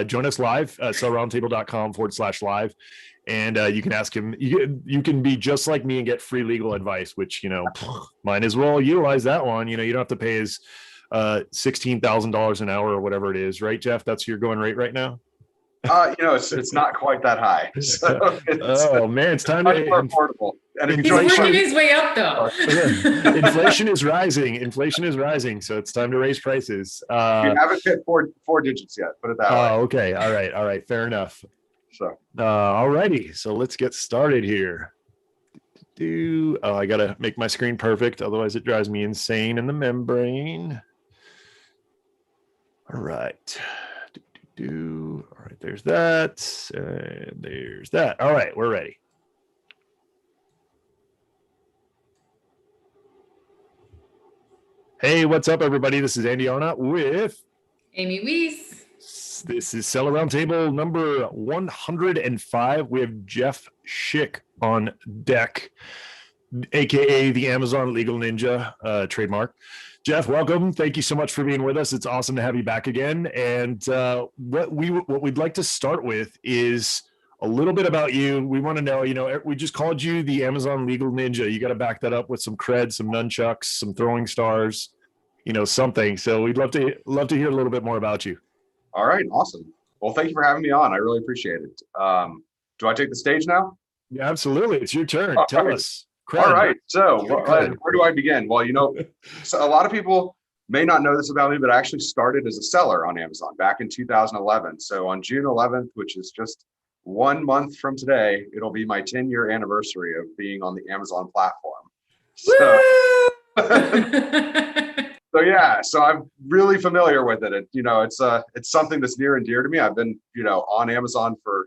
join us live, sellroundtable.com/live. And you can ask him, you can be just like me and get free legal advice, which, might as well utilize that one. You don't have to pay his $16,000 an hour or whatever it is. Right, Jeff? That's your going rate right now? It's not quite that high. So oh man, it's time to more affordable. And he's working his way up though. Inflation is rising. So it's time to raise prices. You haven't hit four digits yet, put it that way. Okay. All right. Fair enough. So all righty. So let's get started here. I gotta make my screen perfect, otherwise it drives me insane in the membrane. All right. All right, there's that, and there's that. All right, we're ready. Hey, what's up, everybody? This is Andy Arnott with Amy Weiss. This is Seller Roundtable number 105. We have Jeff Schick on deck, aka the Amazon Legal Ninja trademark. Jeff, welcome. Thank you so much for being with us. It's awesome to have you back again. And what we'd like to start with is a little bit about you. We want to know, we just called you the Amazon Legal Ninja. You got to back that up with some cred, some nunchucks, some throwing stars, something. So we'd love to hear a little bit more about you. All right, awesome. Well, thank you for having me on. I really appreciate it. Do I take the stage now? Yeah, absolutely. It's your turn. Tell us. Cred. All right. So where do I begin? Well, so a lot of people may not know this about me, but I actually started as a seller on Amazon back in 2011. So on June 11th, which is just 1 month from today, it'll be my 10-year anniversary of being on the Amazon platform. So I'm really familiar with it. It's something that's near and dear to me. I've been, on Amazon for,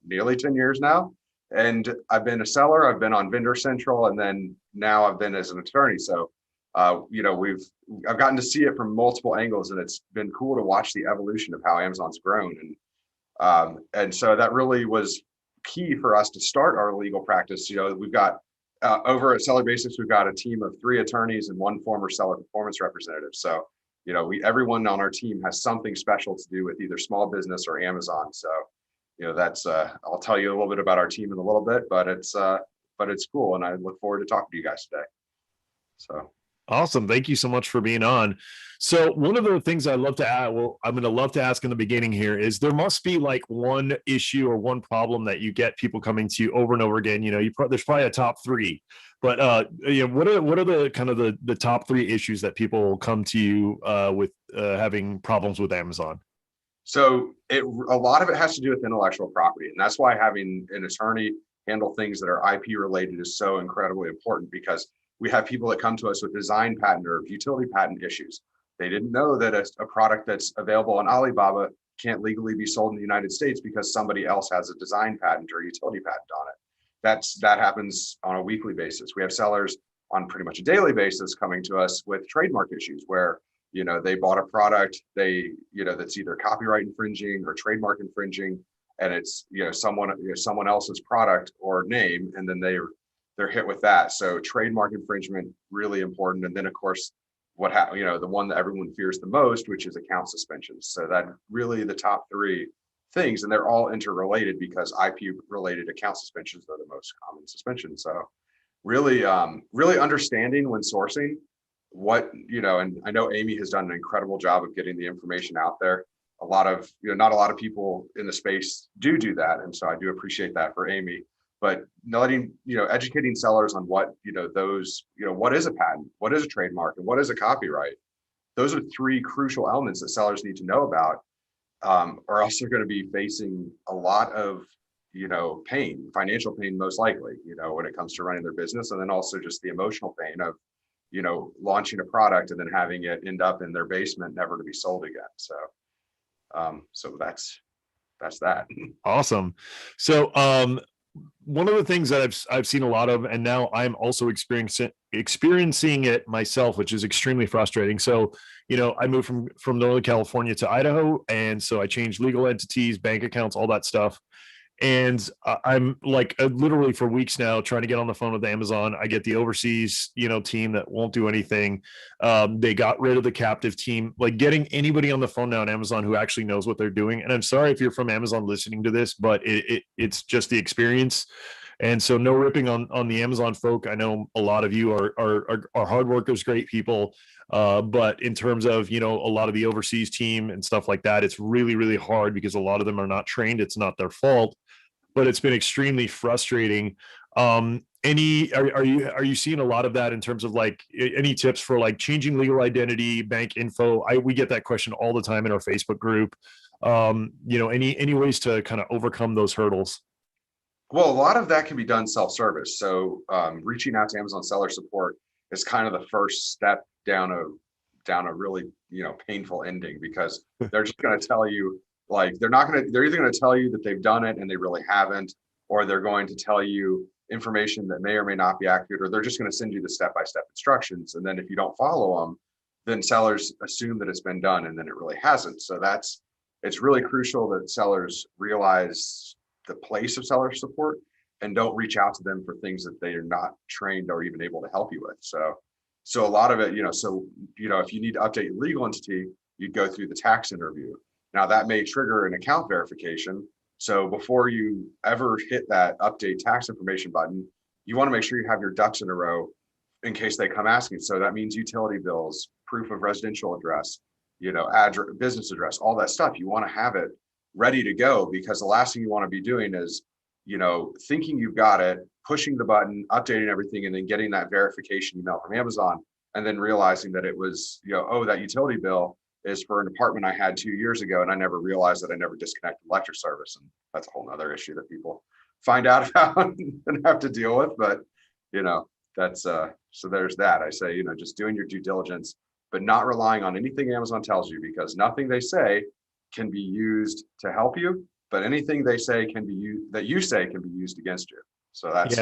nearly 10 years now. And I've been a seller, I've been on Vendor Central, and then now I've been as an attorney. So, I've gotten to see it from multiple angles, and it's been cool to watch the evolution of how Amazon's grown. And so that really was key for us to start our legal practice. We've got over at Seller Basics, we've got a team of 3 attorneys and 1 former seller performance representative. So, everyone on our team has something special to do with either small business or Amazon. So, that's I'll tell you a little bit about our team in a little bit, but it's cool, and I look forward to talking to you guys today. So awesome. Thank you so much for being on. So one of the things I'm going to love to ask in the beginning here is there must be like one issue or one problem that you get people coming to you over and over again. There's probably a top 3, but what are the kind of the top 3 issues that people come to you with having problems with Amazon? So a lot of it has to do with intellectual property. And that's why having an attorney handle things that are IP related is so incredibly important, because we have people that come to us with design patent or utility patent issues. They didn't know that a product that's available on Alibaba can't legally be sold in the United States because somebody else has a design patent or utility patent on it. That happens on a weekly basis. We have sellers on pretty much a daily basis coming to us with trademark issues where they bought a product, that's either copyright infringing or trademark infringing, and it's, someone else's product or name, and then they're hit with that. So trademark infringement, really important. And then of course, the one that everyone fears the most, which is account suspensions. So that really the top 3 things, and they're all interrelated because IP related account suspensions are the most common suspension. So really understanding when sourcing and I know Amy has done an incredible job of getting the information out there. Not a lot of people in the space do that. And so I do appreciate that for Amy, but educating sellers on what is a patent, what is a trademark, and what is a copyright. Those are 3 crucial elements that sellers need to know about, or else they're going to be facing a lot of, pain, financial pain, most likely, when it comes to running their business. And then also just the emotional pain of, launching a product and then having it end up in their basement, never to be sold again. So, that's that. Awesome. So, one of the things that I've seen a lot of, and now I'm also experiencing it myself, which is extremely frustrating. So, I moved from Northern California to Idaho, and so I changed legal entities, bank accounts, all that stuff. And I'm like literally for weeks now trying to get on the phone with Amazon. I get the overseas, team that won't do anything. They got rid of the captive team. Like getting anybody on the phone now on Amazon who actually knows what they're doing. And I'm sorry if you're from Amazon listening to this, but it's just the experience. And so no ripping on the Amazon folk. I know a lot of you are hard workers, great people. But in terms of, a lot of the overseas team and stuff like that, it's really, really hard because a lot of them are not trained. It's not their fault, but it's been extremely frustrating. Are you seeing a lot of that in terms of like any tips for like changing legal identity, bank info? We get that question all the time in our Facebook group. Any ways to kind of overcome those hurdles? Well, a lot of that can be done self-service. So reaching out to Amazon seller support is kind of the first step down a really painful ending, because they're just going to tell you, like, they're either going to tell you that they've done it and they really haven't, or they're going to tell you information that may or may not be accurate, or they're just going to send you the step-by-step instructions. And then if you don't follow them, then sellers assume that it's been done and then it really hasn't. So it's really crucial that sellers realize the place of seller support and don't reach out to them for things that they are not trained or even able to help you with. So a lot of it, if you need to update your legal entity, you go through the tax interview. Now that may trigger an account verification. So before you ever hit that update tax information button, you want to make sure you have your ducks in a row in case they come asking. So that means utility bills, proof of residential address, address, business address, all that stuff. You want to have it ready to go, because the last thing you want to be doing is, thinking you've got it, pushing the button, updating everything, and then getting that verification email from Amazon, and then realizing that it was, oh, that utility bill is for an apartment I had 2 years ago, and I never realized that I never disconnected electric service. And that's a whole nother issue that people find out about and have to deal with. But, that's, so there's that. I say, just doing your due diligence, but not relying on anything Amazon tells you, because nothing they say can be used to help you, but anything they say can be used, that you say, can be used against you. So that's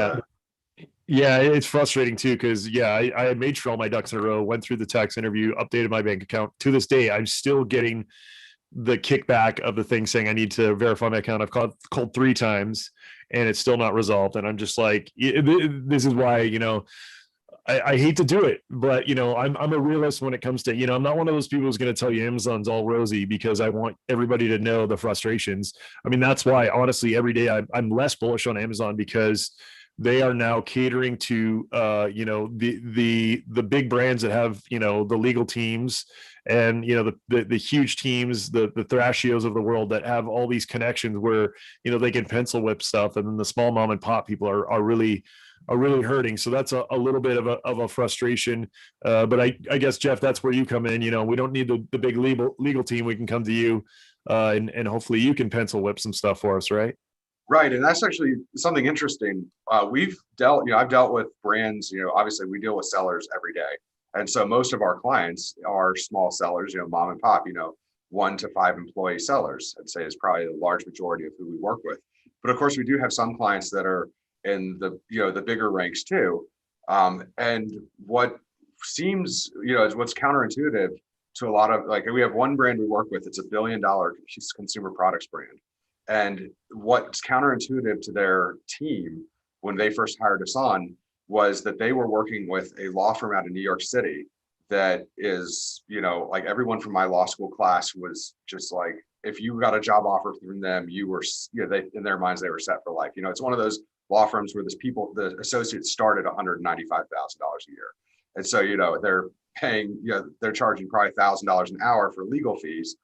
yeah, it's frustrating too, because I had made sure all my ducks in a row, went through the tax interview, updated my bank account. To this day, I'm still getting the kickback of the thing saying I need to verify my account. I've called 3 times and it's still not resolved. And I'm just like, this is why, I hate to do it, but I'm a realist when it comes to, I'm not one of those people who's going to tell you Amazon's all rosy, because I want everybody to know the frustrations. I mean, that's why honestly, every day I'm less bullish on Amazon, because they are now catering to the big brands that have the legal teams, and the huge teams, the Thrashios of the world that have all these connections where they can pencil whip stuff, and then the small mom and pop people are really hurting. So that's a little bit of a frustration. But I guess, Jeff, that's where you come in. We don't need the big legal team. We can come to you, and hopefully you can pencil whip some stuff for us, right? Right. And that's actually something interesting. I've dealt with brands, obviously we deal with sellers every day. And so most of our clients are small sellers, mom and pop, 1 to 5 employee sellers, I'd say, is probably the large majority of who we work with. But of course, we do have some clients that are in the bigger ranks too. And what seems, is what's counterintuitive to a lot of, like, we have one brand we work with, it's $1 billion consumer products brand. And what's counterintuitive to their team when they first hired us on was that they were working with a law firm out of New York City that is, like, everyone from my law school class was just like, if you got a job offer from them, you were, in their minds, they were set for life. It's one of those law firms where the associates start at $195,000 a year. And so, they're paying, they're charging probably $1,000 an hour for legal fees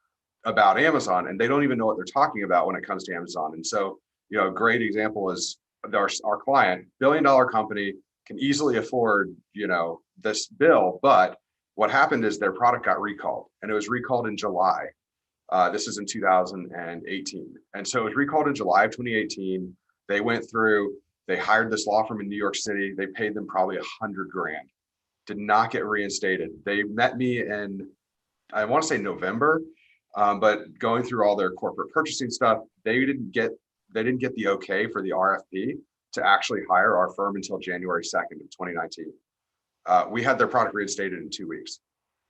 about Amazon, and they don't even know what they're talking about when it comes to Amazon. And so, a great example is our client, $1 billion company, can easily afford, this bill. But what happened is their product got recalled, and it was recalled in July. This is in 2018. And so it was recalled in July of 2018. They went through, they hired this law firm in New York City. They paid them probably $100,000, did not get reinstated. They met me in, I want to say November, but going through all their corporate purchasing stuff, they didn't get the okay for the RFP to actually hire our firm until January 2nd of 2019. We had their product reinstated in 2 weeks.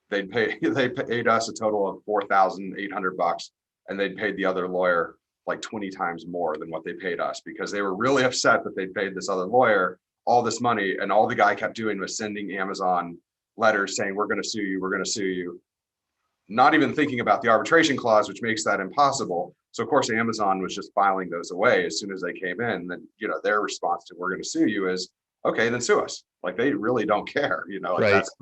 They paid us a total of $4,800, and they'd paid the other lawyer like 20 times more than what they paid us, because they were really upset that they paid this other lawyer all this money, and all the guy kept doing was sending Amazon letters saying, we're going to sue you, we're going to sue you, not even thinking about the arbitration clause, which makes that impossible. So of course Amazon was just filing those away as soon as they came in. Then, you know, their response to we're going to sue you is, okay, then sue us. Like, they really don't care, you know, like Right. that's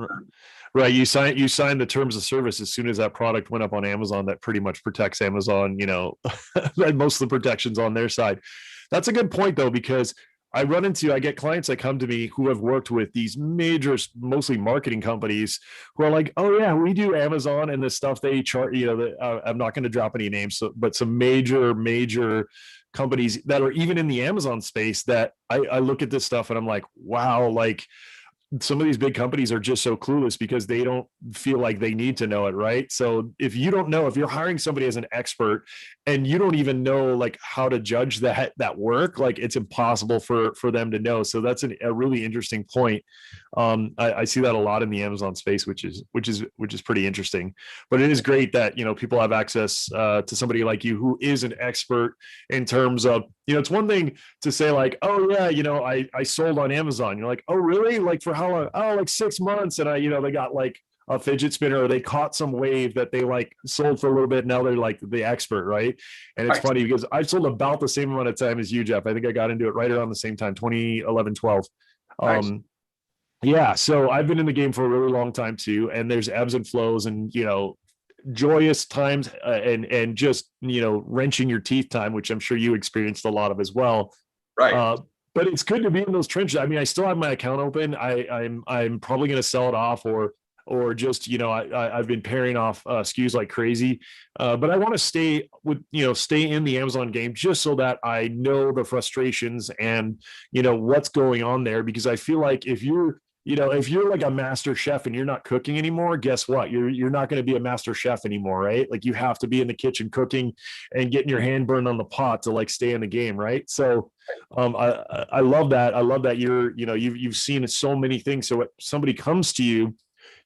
Right. You sign the terms of service as soon as that product went up on Amazon. That pretty much protects Amazon, you know, most of the protections on their side. That's a good point though, because I get clients that come to me who have worked with these major, mostly marketing companies, who are like, oh yeah, we do Amazon and the stuff they charge, you know, I'm not going to drop any names, but some major companies that are even in the Amazon space that I look at this stuff and I'm like, wow, like, some of these big companies are just so clueless because they don't feel like they need to know it, right? So if you don't know, if you're hiring somebody as an expert and you don't even know like how to judge that work, like it's impossible for them to know. So that's a really interesting point. I see that a lot in the Amazon space, which is pretty interesting. But it is great that, you know, people have access to somebody like you who is an expert in terms of, you know, it's one thing to say like, oh yeah, you know, I sold on Amazon. You're like, oh really? Like for how long? Oh, like 6 months. And you know, they got like a fidget spinner, or they caught some wave that they like sold for a little bit. Now they're like the expert, right? And it's funny because I've sold about the same amount of time as you, Jeff. I think I got into it right around the same time, 2011, 12. Yeah, so I've been in the game for a really long time too, and there's ebbs and flows, and you know, joyous times and just, you know, wrenching your teeth time, which I'm sure you experienced a lot of as well. right. But it's good to be in those trenches. I mean, I still have my account open. I'm probably going to sell it off or just, you know, I've been pairing off SKUs like crazy. But I want to stay in the Amazon game just so that I know the frustrations and, you know, what's going on there, because I feel like if you're like a master chef and you're not cooking anymore, guess what? You're not going to be a master chef anymore, right? Like you have to be in the kitchen cooking and getting your hand burned on the pot to like stay in the game, right? So I love that. I love that you've seen so many things. So if somebody comes to you,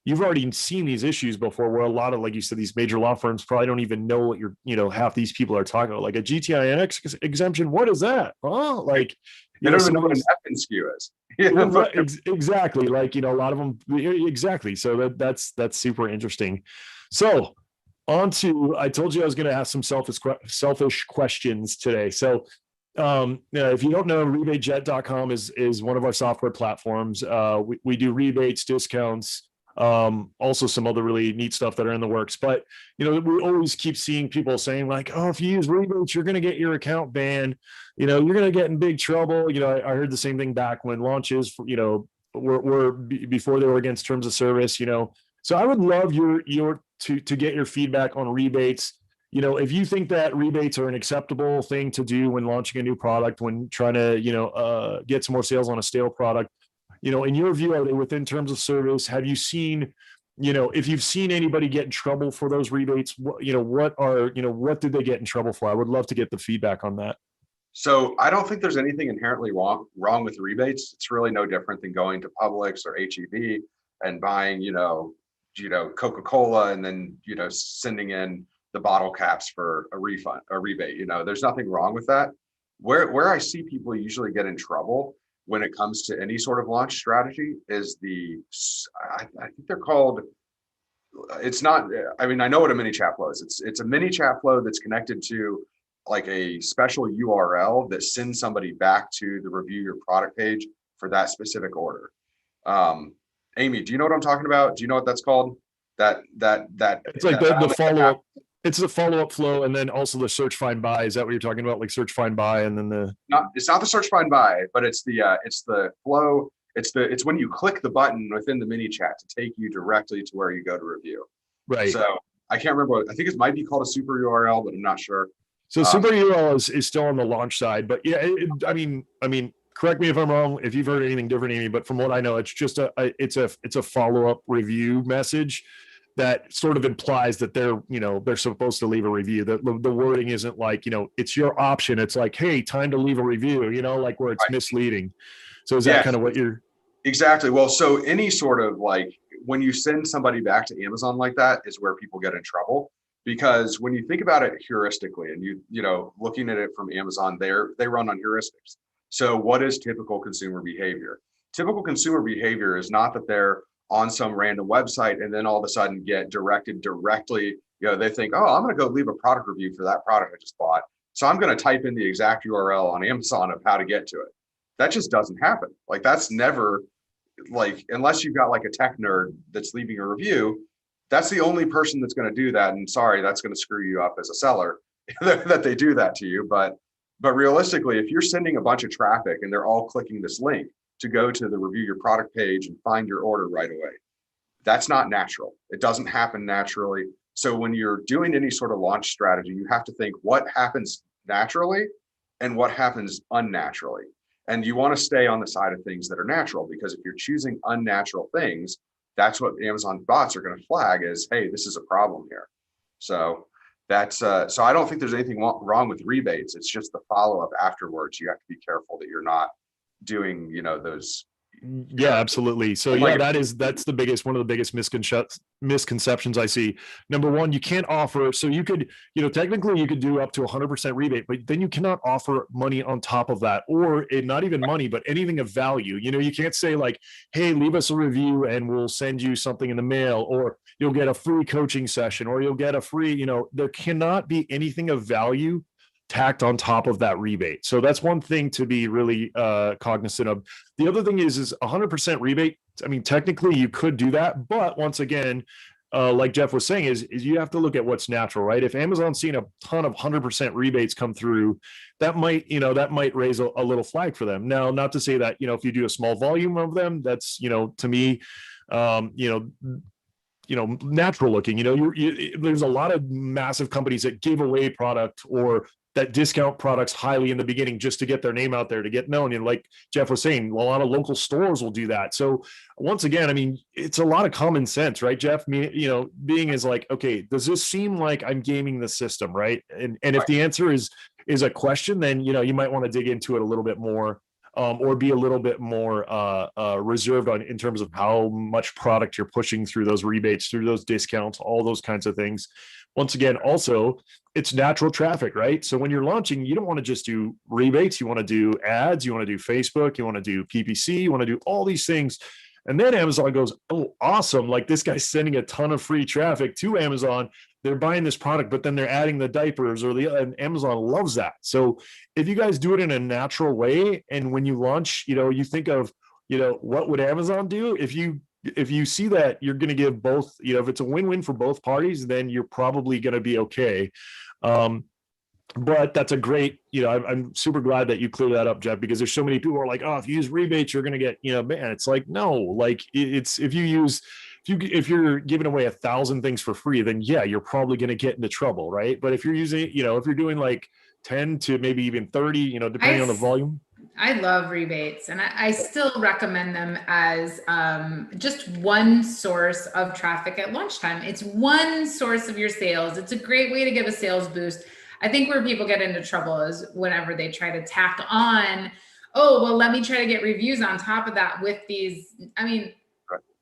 you've already seen these issues before, where a lot of, like you said, these major law firms probably don't even know what half these people are talking about, like a GTINX exemption. What is that? Oh, like, They don't even know what an F SKU is. Exactly. Like, you know, a lot of them. Exactly. So that's super interesting. So I told you I was going to ask some selfish questions today. So if you don't know, rebatejet.com is one of our software platforms. We do rebates, discounts, also some other really neat stuff that are in the works. But, you know, we always keep seeing people saying like, oh, if you use rebates, you're going to get your account banned. You know, you're going to get in big trouble. You know, I heard the same thing back when launches, you know, were before they were against terms of service, you know. So I would love to get your feedback on rebates. You know, if you think that rebates are an acceptable thing to do when launching a new product, when trying to, you know, get some more sales on a stale product, you know, in your view, are they within terms of service? Have you seen, you know, if you've seen anybody get in trouble for those rebates, what did they get in trouble for? I would love to get the feedback on that. So I don't think there's anything inherently wrong with rebates. It's really no different than going to Publix or HEB and buying, you know, Coca-Cola and then, you know, sending in the bottle caps for a rebate. You know, there's nothing wrong with that. Where I see people usually get in trouble when it comes to any sort of launch strategy is I think they're called, it's not, I mean, I know what a mini chat flow is. It's a mini chat flow that's connected to like a special URL that sends somebody back to the review your product page for that specific order. Amy, do you know what I'm talking about? Do you know what that's called? That it's like the follow-up. It's the follow-up flow, and then also the search, find, buy. Is that what you're talking about? Like search, find, buy, and then it's not the search, find, buy, but it's the flow. It's when you click the button within the mini chat to take you directly to where you go to review. Right. So I can't remember. I think it might be called a super URL, but I'm not sure. So super URL is still on the launch side, but yeah, I mean, correct me if I'm wrong, if you've heard anything different, Amy, but from what I know, it's just it's a follow-up review message that sort of implies that they're supposed to leave a review. The wording isn't like, you know, it's your option. It's like, hey, time to leave a review, you know, like where it's misleading. So is that kind of what you're? Exactly. Well, so any sort of like, when you send somebody back to Amazon like that is where people get in trouble. because when you think about it heuristically, and you know, looking at it from Amazon, they run on heuristics. So what is typical consumer behavior? Typical consumer behavior is not that they're on some random website and then all of a sudden get directed directly. You know, they think, oh, I'm going to go leave a product review for that product I just bought. So I'm going to type in the exact URL on Amazon of how to get to it. That just doesn't happen. Like, that's never, like, unless you've got like a tech nerd that's leaving a review, that's the only person that's going to do that. And sorry, that's going to screw you up as a seller that they do that to you. But realistically, if you're sending a bunch of traffic and they're all clicking this link to go to the review your product page and find your order right away, that's not natural. It doesn't happen naturally. So when you're doing any sort of launch strategy, you have to think what happens naturally and what happens unnaturally. And you want to stay on the side of things that are natural, because if you're choosing unnatural things, that's what Amazon bots are going to flag as, hey, this is a problem here. So that's so I don't think there's anything wrong with rebates. It's just the follow-up afterwards. You have to be careful that you're not doing, you know, those. Yeah, absolutely. So yeah, that's the biggest, one of the biggest misconceptions I see. Number one, you can't offer, so you could, you know, technically you could do up to 100% rebate, but then you cannot offer money on top of that, or not even money, but anything of value. You know, you can't say like, hey, leave us a review and we'll send you something in the mail, or you'll get a free coaching session, or you'll get a free, you know, there cannot be anything of value tacked on top of that rebate. So that's one thing to be really cognizant of. The other thing is 100% rebate. I mean, technically you could do that, but once again, like Jeff was saying, is you have to look at what's natural, right? If Amazon's seen a ton of 100% rebates come through, that might, you know, that might raise a little flag for them. Now, not to say that, you know, if you do a small volume of them, that's, you know, to me, you know, natural looking. You know, there's a lot of massive companies that give away product or that discount products highly in the beginning just to get their name out there, to get known. And like Jeff was saying, a lot of local stores will do that. So once again, I mean, it's a lot of common sense, right, Jeff? Me, you know, being is like, okay, does this seem like I'm gaming the system, right? And if the answer is a question, then, you know, you might want to dig into it a little bit more, or be a little bit more reserved on in terms of how much product you're pushing through those rebates, through those discounts, all those kinds of things. Once again, also, it's natural traffic, right? So when you're launching, you don't want to just do rebates. You want to do ads, you want to do Facebook, you want to do PPC, you want to do all these things. And then Amazon goes, oh, awesome. Like, this guy's sending a ton of free traffic to Amazon. They're buying this product, but then they're adding the diapers, and Amazon loves that. So if you guys do it in a natural way, and when you launch, you know, you think of, you know, what would Amazon do? If you see that you're going to give both, you know, if it's a win-win for both parties, then you're probably going to be okay. But that's a great, you know, I'm super glad that you cleared that up, Jeff, because there's so many people who are like, oh, if you use rebates, you're going to get, you know, man, it's like, no, like it's, if you're giving away 1,000 things for free, then yeah, you're probably going to get into trouble. Right. But if you're using, you know, if you're doing like 10 to maybe even 30, you know, depending on the volume. I love rebates, and I still recommend them as just one source of traffic at lunchtime. It's one source of your sales. It's a great way to give a sales boost. I think where people get into trouble is whenever they try to tack on, oh, well, let me try to get reviews on top of that with these. I mean,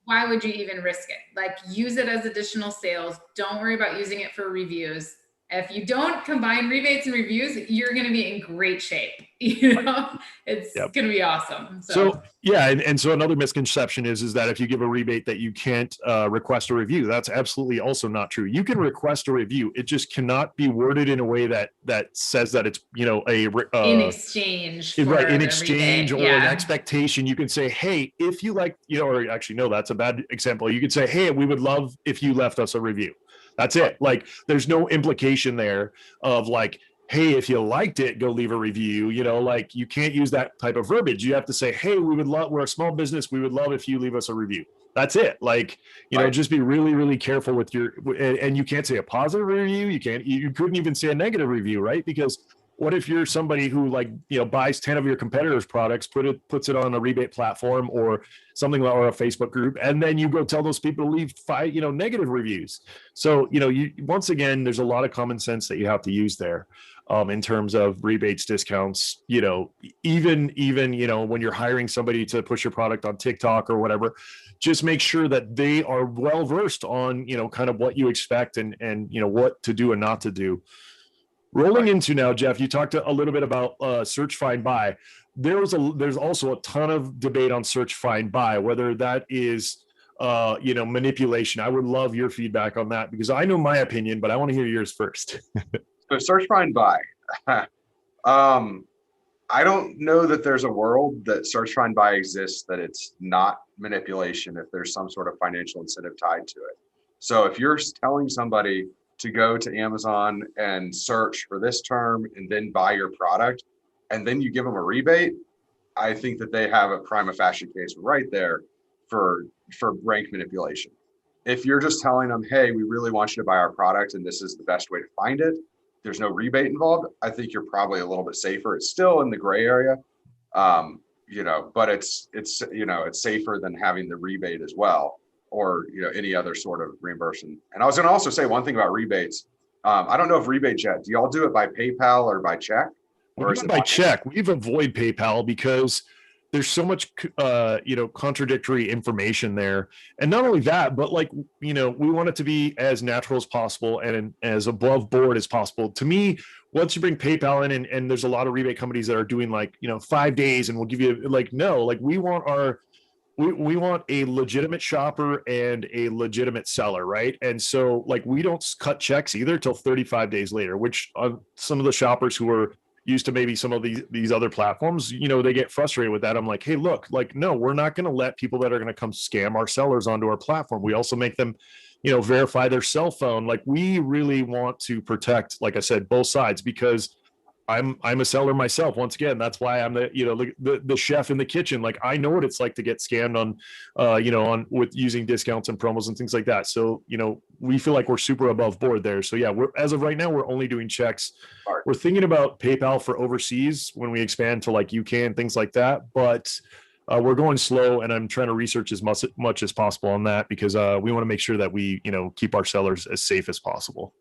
why would you even risk it? Like, use it as additional sales. Don't worry about using it for reviews. If you don't combine rebates and reviews, you're going to be in great shape. You know, it's going to be awesome. So yeah. And so another misconception is that if you give a rebate that you can't request a review. That's absolutely also not true. You can request a review. It just cannot be worded in a way that says that it's, you know, in exchange. Right. In exchange or an expectation. You can say, hey, if you like, you know, or actually, no, that's a bad example. You could say, hey, we would love if you left us a review. That's it. Like, there's no implication there of like, hey, if you liked it, go leave a review. You know, like, you can't use that type of verbiage. You have to say, hey, we're a small business. We would love if you leave us a review. That's it. Like, you know, just be really, really careful with and you can't say a positive review. You couldn't even say a negative review, right? Because what if you're somebody who, like, you know, buys 10 of your competitors' products, puts it on a rebate platform or something, or a Facebook group, and then you go tell those people to leave 5, you know, negative reviews. So, you know, once again, there's a lot of common sense that you have to use there. in terms of rebates, discounts, even, when you're hiring somebody to push your product on TikTok or whatever, just make sure that they are well versed on, kind of what you expect and, what to do and not to do. Rolling into now, Jeff, you talked a little bit about search, find, buy. There's also a ton of debate on search, find, buy, whether that is manipulation. I would love your feedback on that because I know my opinion, but I want to hear yours first. So search, find, buy. I don't know that there's a world that search, find, buy exists that it's not manipulation if there's some sort of financial incentive tied to it. So if you're telling somebody to go to Amazon and search for this term and then buy your product, and then you give them a rebate, I think that they have a prima facie case right there for rank manipulation. If you're just telling them, hey, we really want you to buy our product and this is the best way to find it, there's no rebate involved, I think you're probably a little bit safer. It's still in the gray area, but it's safer than having the rebate as well, or any other sort of reimbursement. And I was going to also say one thing about rebates. I don't know if rebates yet. Do y'all do it by PayPal or by check? Or is it by check? We've avoided PayPal because there's so much contradictory information there. And not only that, but we want it to be as natural as possible and as above board as possible. To me, once you bring PayPal in, and there's a lot of rebate companies that are doing 5 days and we'll give you we want a legitimate shopper and a legitimate seller, right? And so we don't cut checks either till 35 days later, which some of the shoppers who are used to maybe some of these other platforms, they get frustrated with that. I'm like, hey, look, no, we're not going to let people that are going to come scam our sellers onto our platform. We also make them, verify their cell phone. We really want to protect, like I said, both sides, because I'm a seller myself. Once again, that's why I'm the chef in the kitchen. I know what it's like to get scammed on with using discounts and promos and things like that. So we feel like we're super above board there. So yeah, as of right now, we're only doing checks. We're thinking about PayPal for overseas when we expand to UK and things like that, but we're going slow, and I'm trying to research as much as possible on that because we want to make sure that we keep our sellers as safe as possible.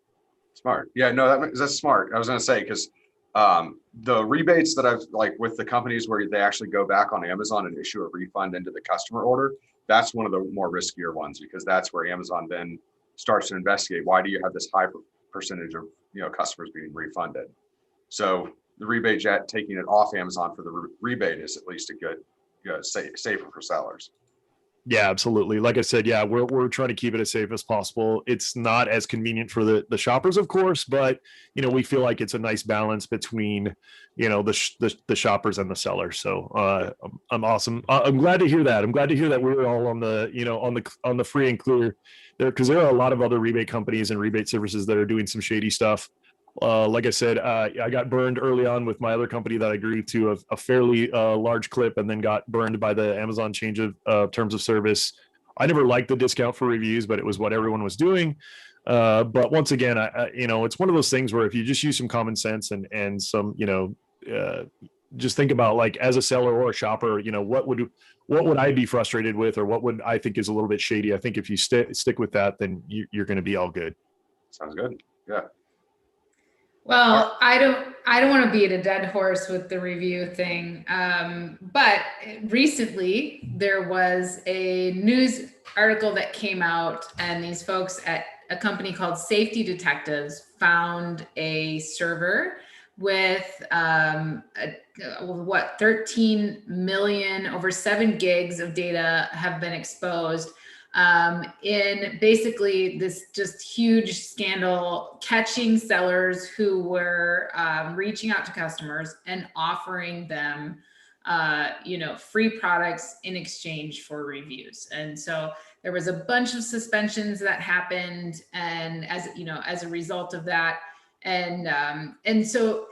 Smart. Yeah, no, that's smart. I was going to say because the rebates that I've with the companies where they actually go back on Amazon and issue a refund into the customer order, that's one of the more riskier ones because that's where Amazon then starts to investigate why do you have this high percentage of customers being refunded. So the rebate jet taking it off Amazon for the rebate is at least a good safer for sellers. Yeah, absolutely. Like I said, yeah, we're trying to keep it as safe as possible. It's not as convenient for the shoppers, of course, but we feel like it's a nice balance between the shoppers and the sellers. So I'm awesome. I'm glad to hear that. I'm glad to hear that we're all on the on the free and clear there, because there are a lot of other rebate companies and rebate services that are doing some shady stuff. Like I said, I got burned early on with my other company that I agreed to a fairly large clip, and then got burned by the Amazon change of terms of service. I never liked the discount for reviews, but it was what everyone was doing. But once again, it's one of those things where if you just use some common sense and some, just think about as a seller or a shopper, what would I be frustrated with, or what would I think is a little bit shady? I think if you stick with that, then you're going to be all good. Sounds good. Yeah. Well, I don't want to beat a dead horse with the review thing. But recently there was a news article that came out, and these folks at a company called Safety Detectives found a server with 13 million, over 7 gigs of data have been exposed in basically this just huge scandal, catching sellers who were reaching out to customers and offering them free products in exchange for reviews. And so there was a bunch of suspensions that happened, and as a result of that, and so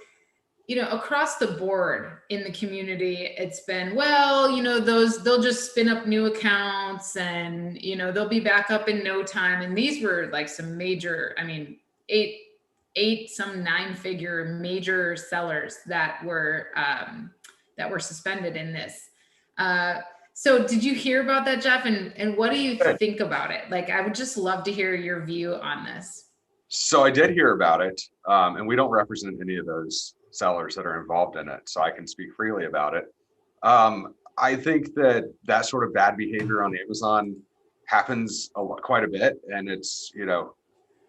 across the board in the community, it's been, they'll just spin up new accounts and, they'll be back up in no time. And these were some major, 9-figure major sellers that were suspended in this. So did you hear about that, Jeff? And what do you think about it? I would just love to hear your view on this. So I did hear about it, and we don't represent any of those sellers that are involved in it, so I can speak freely about it. I think that sort of bad behavior on Amazon happens quite a bit, and it's,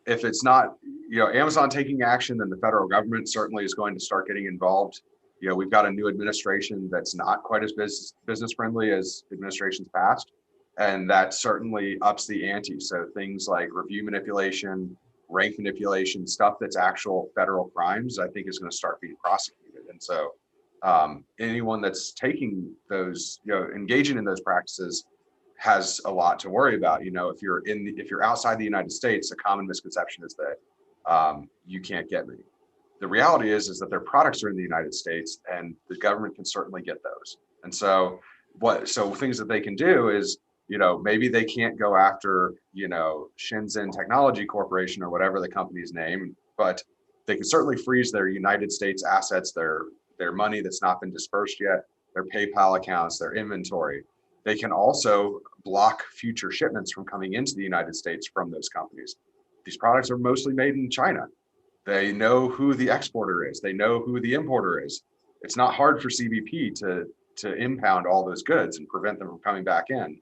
if it's not, Amazon taking action, then the federal government certainly is going to start getting involved. We've got a new administration that's not quite as business friendly as administrations past, and that certainly ups the ante. So things like review manipulation, rank manipulation, stuff that's actual federal crimes, I think is going to start being prosecuted. And so anyone that's taking those, engaging in those practices has a lot to worry about. If you're outside the United States, a common misconception is that you can't get me. The reality is that their products are in the United States, and the government can certainly get those. And so things that they can do is, maybe they can't go after, Shenzhen Technology Corporation or whatever the company's name, but they can certainly freeze their United States assets, their money that's not been dispersed yet, their PayPal accounts, their inventory. They can also block future shipments from coming into the United States from those companies. These products are mostly made in China. They know who the exporter is. They know who the importer is. It's not hard for CBP to impound all those goods and prevent them from coming back in.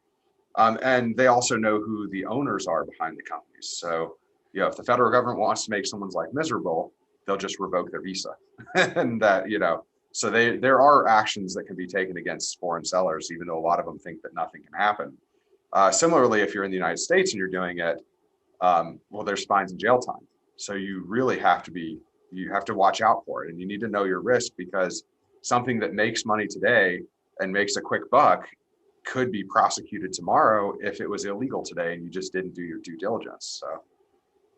And they also know who the owners are behind the companies. So, if the federal government wants to make someone's life miserable, they'll just revoke their visa. And that, so there are actions that can be taken against foreign sellers, even though a lot of them think that nothing can happen. Similarly, if you're in the United States and you're doing it, well, there's fines and jail time. So you really have to watch out for it, and you need to know your risk, because something that makes money today and makes a quick buck could be prosecuted tomorrow if it was illegal today and you just didn't do your due diligence. So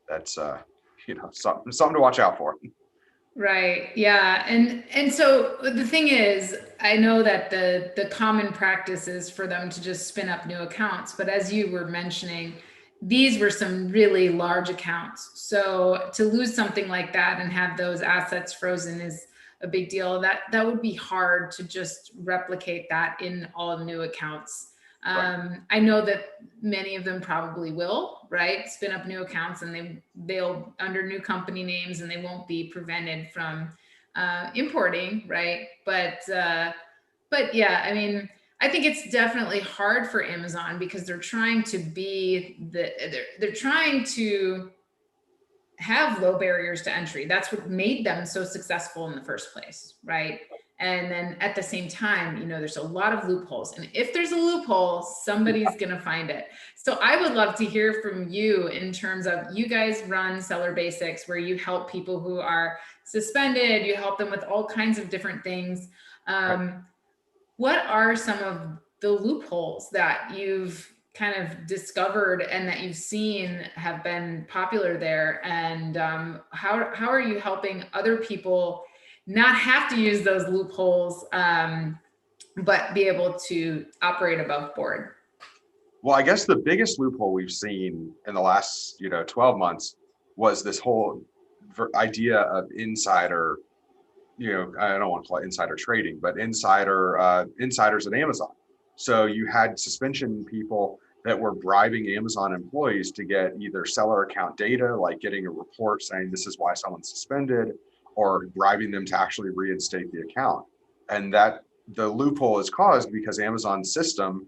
that's something to watch out for. Right. Yeah. And so the thing is, I know that the common practice is for them to just spin up new accounts, but as you were mentioning, these were some really large accounts. So to lose something like that and have those assets frozen is a big deal. That would be hard to just replicate that in all new accounts. Right. I know that many of them probably will, right? Spin up new accounts, and they'll under new company names, and they won't be prevented from importing, right? But yeah, I mean, I think it's definitely hard for Amazon because they're trying to they're trying to have low barriers to entry. That's what made them so successful in the first place, right? And then at the same time, there's a lot of loopholes. And if there's a loophole, somebody's going to find it. So I would love to hear from you in terms of, you guys run Seller Basics, where you help people who are suspended, you help them with all kinds of different things. What are some of the loopholes that you've kind of discovered and that you've seen have been popular there? And how are you helping other people not have to use those loopholes, but be able to operate above board? Well, I guess the biggest loophole we've seen in the last 12 months was this whole idea of insider, I don't want to call it insider trading, but insiders at Amazon. So you had suspension people that were bribing Amazon employees to get either seller account data, like getting a report saying this is why someone's suspended, or bribing them to actually reinstate the account. And that the loophole is caused because Amazon's system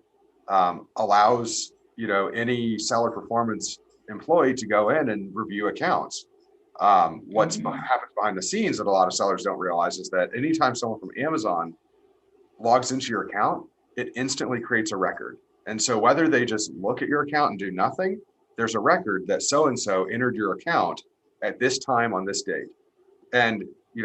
allows any seller performance employee to go in and review accounts. What's happens behind the scenes that a lot of sellers don't realize is that anytime someone from Amazon logs into your account, it instantly creates a record. And so whether they just look at your account and do nothing, there's a record that so-and-so entered your account at this time on this date. And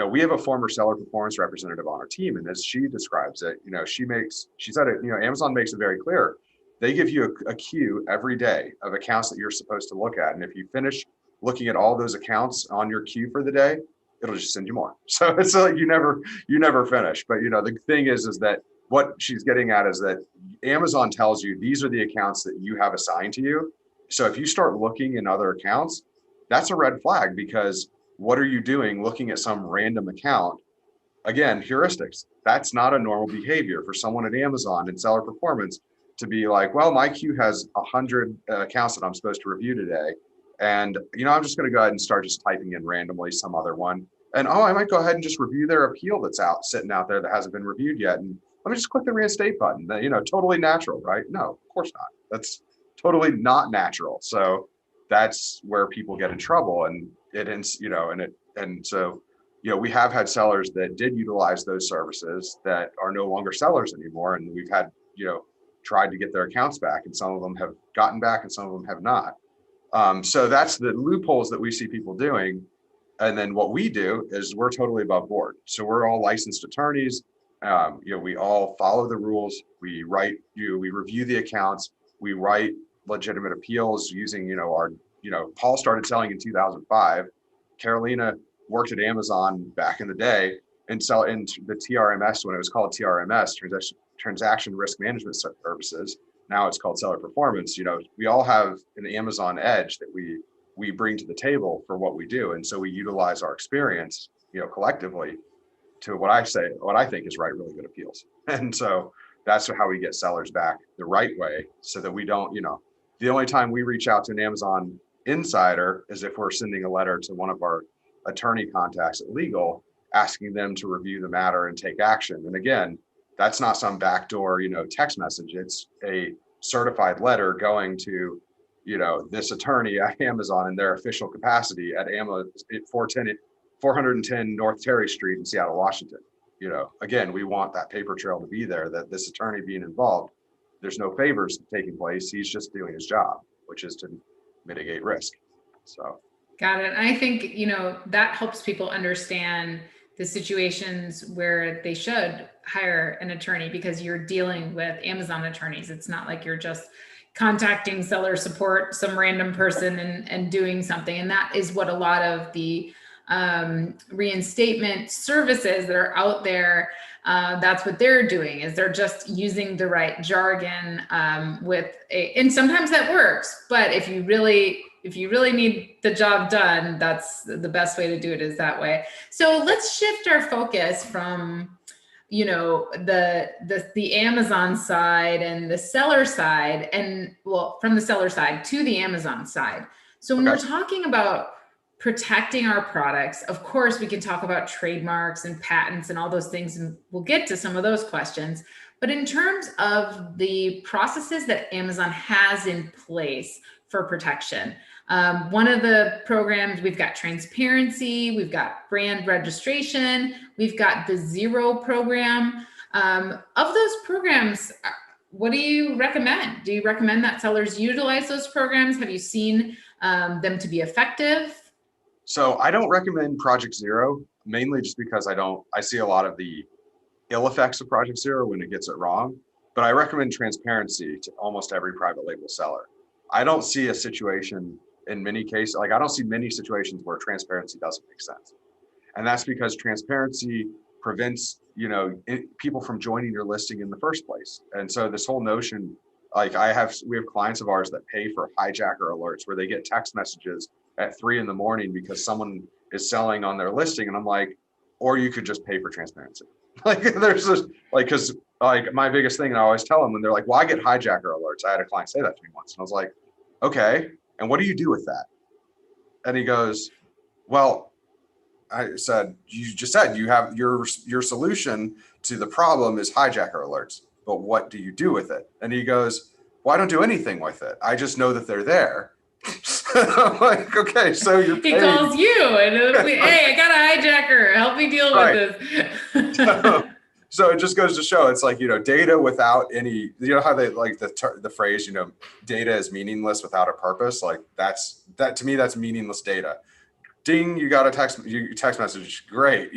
we have a former seller performance representative on our team, and as she describes it, she said it, Amazon makes it very clear. They give you a queue every day of accounts that you're supposed to look at, and if you finish looking at all those accounts on your queue for the day, it'll just send you more. So it's like you never finish. But the thing is that what she's getting at is that Amazon tells you these are the accounts that you have assigned to you. So if you start looking in other accounts, that's a red flag, because what are you doing looking at some random account? Again, heuristics. That's not a normal behavior for someone at Amazon and seller performance to be like, well, my queue has 100 accounts that I'm supposed to review today, And, I'm just going to go ahead and start just typing in randomly some other one. And, I might go ahead and just review their appeal that's sitting out there that hasn't been reviewed yet. And let me just click the reinstate button. Totally natural, right? No, of course not. That's totally not natural. So that's where people get in trouble. And we have had sellers that did utilize those services that are no longer sellers anymore. And we've had, tried to get their accounts back, and some of them have gotten back and some of them have not. So that's the loopholes that we see people doing. And then what we do is we're totally above board. So we're all licensed attorneys. We all follow the rules. We review the accounts. We write legitimate appeals using, Paul started selling in 2005. Carolina worked at Amazon back in the day and sell in the TRMS when it was called TRMS, transaction risk management services. Now it's called seller performance. We all have an Amazon edge that we bring to the table for what we do. And so we utilize our experience, collectively to what I think is write really good appeals. And so that's how we get sellers back the right way, so that we don't, the only time we reach out to an Amazon insider is if we're sending a letter to one of our attorney contacts at legal, asking them to review the matter and take action. And again, that's not some backdoor, text message. It's a certified letter going to, this attorney at Amazon in their official capacity at 410 North Terry Street in Seattle, Washington. Again, we want that paper trail to be there, that this attorney being involved, there's no favors taking place. He's just doing his job, which is to mitigate risk. So. Got it. I think, that helps people understand the situations where they should hire an attorney, because you're dealing with Amazon attorneys. It's not like you're just contacting seller support, some random person and doing something. And that is what a lot of the reinstatement services that are out there, that's what they're doing, is they're just using the right jargon and sometimes that works. But if you really need the job done, that's the best way to do it, is that way. So let's shift our focus from, the Amazon side and the seller side, from the seller side to the Amazon side. So when we're talking about protecting our products, of course, we can talk about trademarks and patents and all those things, and we'll get to some of those questions. But in terms of the processes that Amazon has in place for protection, one of the programs, we've got transparency, we've got brand registration, we've got the Zero program. Of those programs, what do you recommend? Do you recommend that sellers utilize those programs? Have you seen them to be effective? So I don't recommend Project Zero, mainly just because I see a lot of the ill effects of Project Zero when it gets it wrong, but I recommend transparency to almost every private label seller. I don't see a situation in many cases, I don't see many situations where transparency doesn't make sense. And that's because transparency prevents, people from joining your listing in the first place. And so this whole notion, we have clients of ours that pay for hijacker alerts where they get text messages at 3 a.m. because someone is selling on their listing. And I'm like, or you could just pay for transparency. There's this, because my biggest thing, and I always tell them when they're like, well, I get hijacker alerts. I had a client say that to me once, and I was like, okay, and what do you do with that? And he goes, well, I said, you just said you have your solution to the problem is hijacker alerts, but what do you do with it? And he goes, well, I don't do anything with it. I just know that they're there. I'm like, okay, so you're he calls you and hey, I got a hijacker, help me deal with this. So it just goes to show, it's like, data without any, how they like the phrase, data is meaningless without a purpose. Like that to me, that's meaningless data. Ding, you got a text message, great,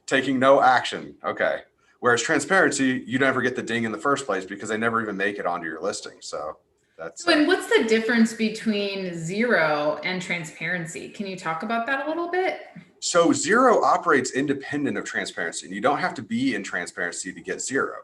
taking no action. Okay. Whereas transparency, you never get the ding in the first place because they never even make it onto your listing. So that's. And what's the difference between Zero and transparency? Can you talk about that a little bit? So Zero operates independent of transparency, and you don't have to be in transparency to get Zero.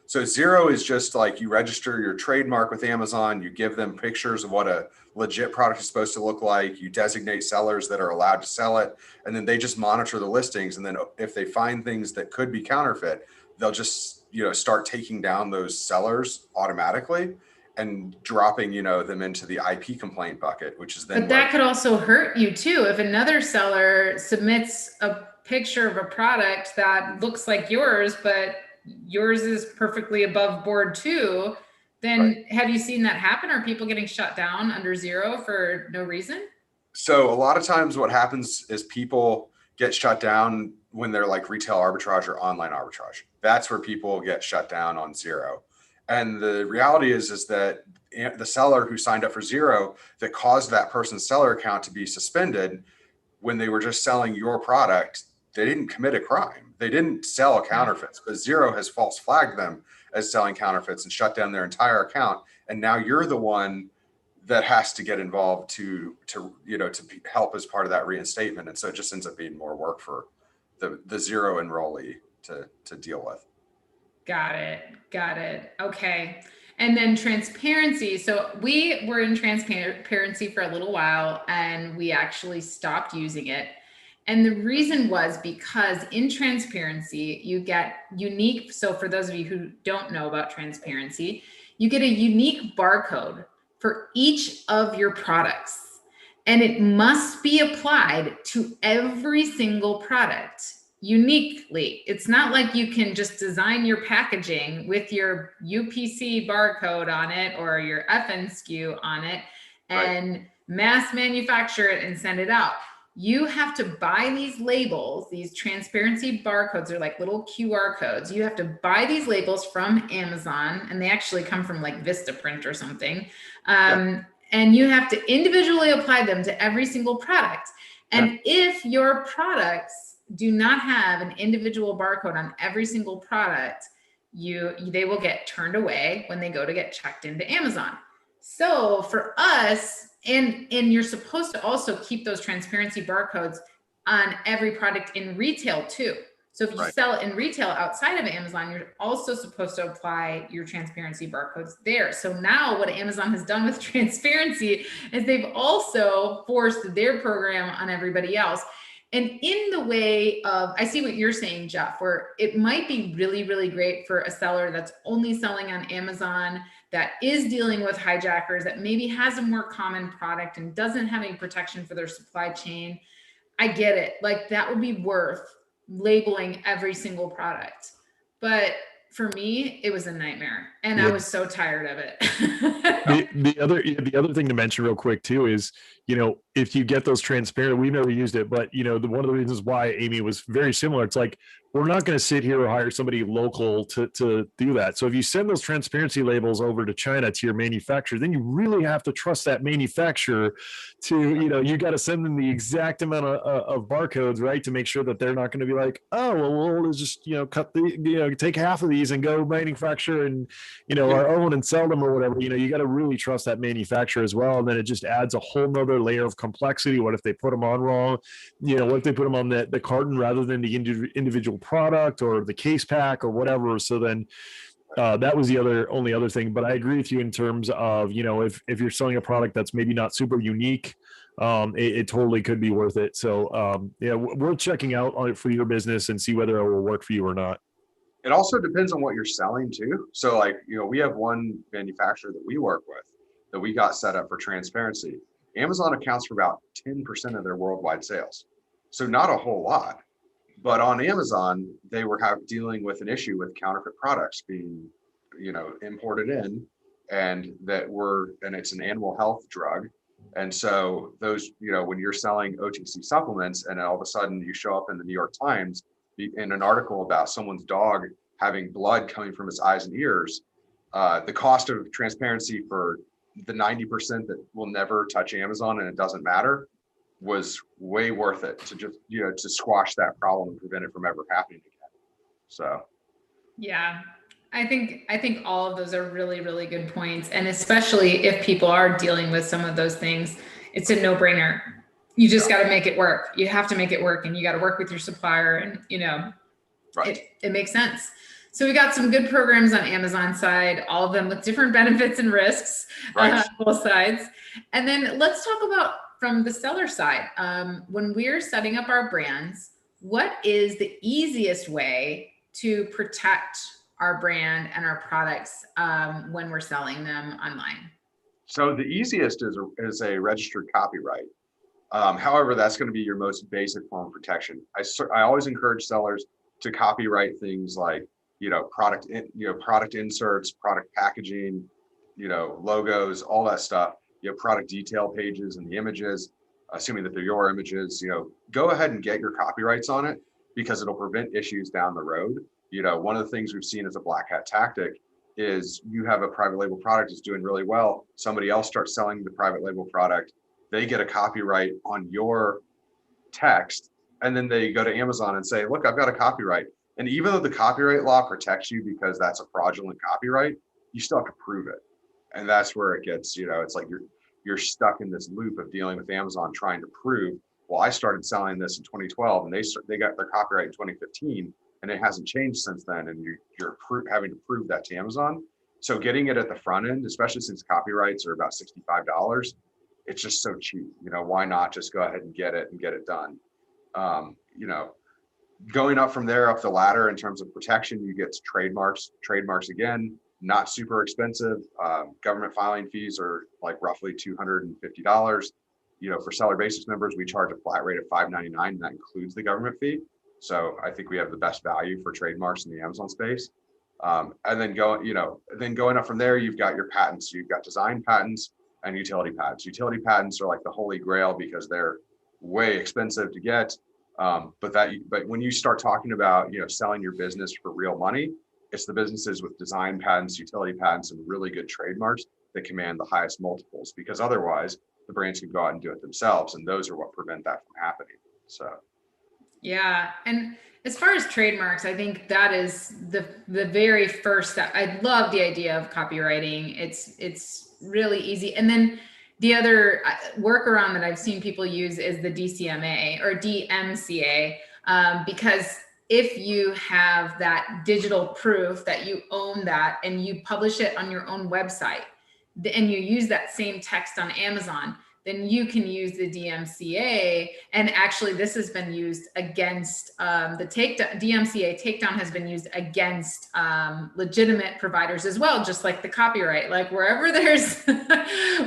So Zero is just like you register your trademark with Amazon, you give them pictures of what a legit product is supposed to look like, you designate sellers that are allowed to sell it, and then they just monitor the listings. And then if they find things that could be counterfeit, they'll just start taking down those sellers automatically. and dropping, them into the IP complaint bucket, which is then. But that could also hurt you too. If another seller submits a picture of a product that looks like yours, but yours is perfectly above board too, then have you seen that happen? Are people getting shut down under zero for no reason? So a lot of times what happens is people get shut down when they're like retail arbitrage or online arbitrage. That's where people get shut down on zero. And the reality is that the seller who signed up for zero that caused that person's seller account to be suspended when they were just selling your product, they didn't commit a crime. They didn't sell counterfeits, but zero has false flagged them as selling counterfeits and shut down their entire account. And now you're the one that has to get involved to help as part of that reinstatement. And so it just ends up being more work for the zero enrollee to deal with. Got it. Okay. And then transparency. So we were in transparency for a little while and we actually stopped using it. And the reason was because in transparency, you get unique. So for those of you who don't know about transparency, you get a unique barcode for each of your products, and it must be applied to every single product uniquely. It's not like you can just design your packaging with your UPC barcode on it or your FN SKU on it and mass manufacture it and send it out. You have to buy these labels, these transparency barcodes. They're like little QR codes. You have to buy these labels from Amazon, and they actually come from like Vistaprint or something. And you have to individually apply them to every single product. And if your products do not have an individual barcode on every single product, they will get turned away when they go to get checked into Amazon. So for us, and you're supposed to also keep those transparency barcodes on every product in retail too. So if you sell it in retail outside of Amazon, you're also supposed to apply your transparency barcodes there. So now what Amazon has done with transparency is they've also forced their program on everybody else. And in the way of, I see what you're saying, Jeff, where it might be really, really great for a seller that's only selling on Amazon, that is dealing with hijackers, that maybe has a more common product and doesn't have any protection for their supply chain. I get it. Like that would be worth labeling every single product. But for me, it was a nightmare and I was so tired of it. the other thing to mention real quick too is, if you get those transparent, we've never used it, but one of the reasons why Amy was very similar, it's like, we're not going to sit here or hire somebody local to do that. So if you send those transparency labels over to China to your manufacturer, then you really have to trust that manufacturer to, you got to send them the exact amount of barcodes, right? To make sure that they're not going to be like, oh, well, we'll just, cut take half of these and go manufacture and, our own and sell them or whatever. You got to really trust that manufacturer as well. And then it just adds a whole nother layer of complexity. What if they put them on wrong? What if they put them on the carton rather than the individual product or the case pack or whatever? So then that was the only other thing. But I agree with you in terms of, if you're selling a product that's maybe not super unique, it totally could be worth it. So we're checking out on it for your business and see whether it will work for you or not. It also depends on what you're selling too. So we have one manufacturer that we work with that we got set up for transparency. Amazon accounts for about 10% of their worldwide sales. So not a whole lot. But on Amazon, they were dealing with an issue with counterfeit products being, imported in, and it's an animal health drug. And so those, when you're selling OTC supplements and all of a sudden you show up in the New York Times in an article about someone's dog having blood coming from its eyes and ears, the cost of transparency for the 90% that will never touch Amazon and it doesn't matter was way worth it to just, to squash that problem and prevent it from ever happening again. So. Yeah, I think all of those are really, really good points. And especially if people are dealing with some of those things, it's a no-brainer. You just got to make it work. You have to make it work and you got to work with your supplier and, it makes sense. So we got some good programs on Amazon side, all of them with different benefits and risks, both sides. And then let's talk about from the seller side, when we're setting up our brands, what is the easiest way to protect our brand and our products when we're selling them online? So the easiest is a registered copyright. However, that's going to be your most basic form of protection. I always encourage sellers to copyright things like, product inserts, product packaging, logos, all that stuff, product detail pages and the images, assuming that they're your images, go ahead and get your copyrights on it because it'll prevent issues down the road. One of the things we've seen as a black hat tactic is you have a private label product that's doing really well. Somebody else starts selling the private label product. They get a copyright on your text, and then they go to Amazon and say, look, I've got a copyright. And even though the copyright law protects you because that's a fraudulent copyright, you still have to prove it. And that's where it gets, it's like you're stuck in this loop of dealing with Amazon trying to prove, well, I started selling this in 2012 and they got their copyright in 2015 and it hasn't changed since then. And you're having to prove that to Amazon. So getting it at the front end, especially since copyrights are about $65, it's just so cheap. Why not just go ahead and get it done? Going up from there, up the ladder in terms of protection, you get trademarks. Trademarks, again, not super expensive. Government filing fees are like roughly $250. For seller basis members, we charge a flat rate of $5.99, and that includes the government fee. So I think we have the best value for trademarks in the Amazon space. And then going up from there, you've got your patents. You've got design patents and utility patents. Utility patents are like the holy grail because they're way expensive to get. But when you start talking about, selling your business for real money, it's the businesses with design patents, utility patents, and really good trademarks that command the highest multiples, because otherwise the brands can go out and do it themselves. And those are what prevent that from happening. So. Yeah. And as far as trademarks, I think that is the very first step. I love the idea of copywriting. It's really easy. And then the other workaround that I've seen people use is the DCMA or DMCA, because if you have that digital proof that you own that and you publish it on your own website and you use that same text on Amazon, then you can use the DMCA. And actually this has been used against the takedown. DMCA takedown has been used against legitimate providers as well, just like the copyright. Like wherever there's a